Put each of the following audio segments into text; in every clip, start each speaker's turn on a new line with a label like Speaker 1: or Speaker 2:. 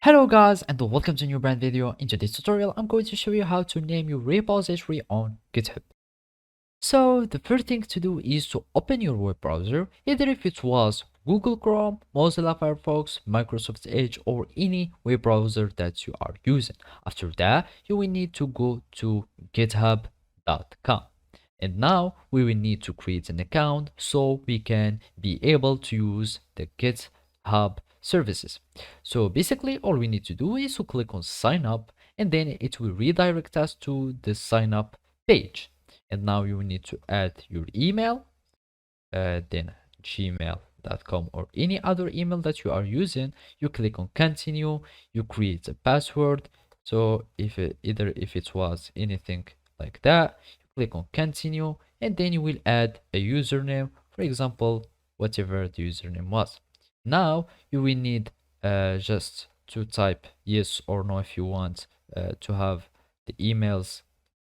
Speaker 1: Hello guys and welcome to a new brand video. In today's tutorial I'm going to show you how to name your repository on GitHub. So the first thing to do is to open your web browser, either if it was Google Chrome, Mozilla Firefox, Microsoft Edge or any web browser that you are using. After that you will need to go to github.com. And now we will need to create an account so we can be able to use the GitHub services. So basically all we need to do is to click on sign up and then it will redirect us to the sign up page. And now you will need to add your email, then gmail.com or any other email that you are using. You click on continue, you create a password. So if it was anything like that, you click on continue and then you will add a username, for example whatever the username was. Now you will need just to type yes or no if you want to have the emails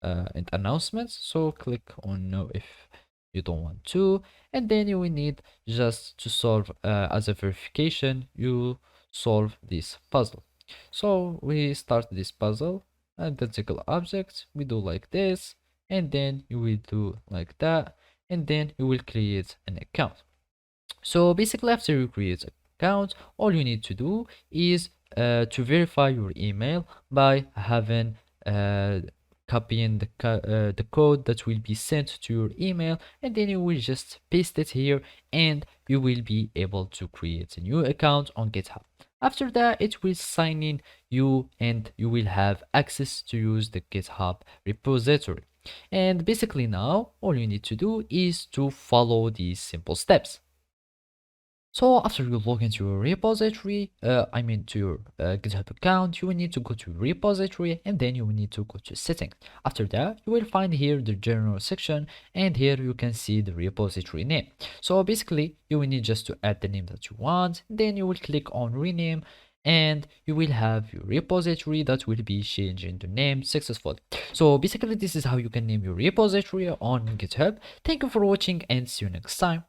Speaker 1: and announcements. So click on no if you don't want to, and then you will need just to solve as a verification. You solve this puzzle. So we start this puzzle identical objects. We do like this, and then you will do like that, and then you will create an account. So basically after you create an account, all you need to do is to verify your email by having copying the code that will be sent to your email, and then you will just paste it here and you will be able to create a new account on GitHub. After that it will sign in you and you will have access to use the GitHub repository. And basically now all you need to do is to follow these simple steps. So after you log into your repository, to your GitHub account, you will need to go to repository and then you will need to go to settings. After that, you will find here the general section and here you can see the repository name. So basically, you will need just to add the name that you want, then you will click on rename and you will have your repository that will be changing the name successfully. So basically, this is how you can name your repository on GitHub. Thank you for watching and see you next time.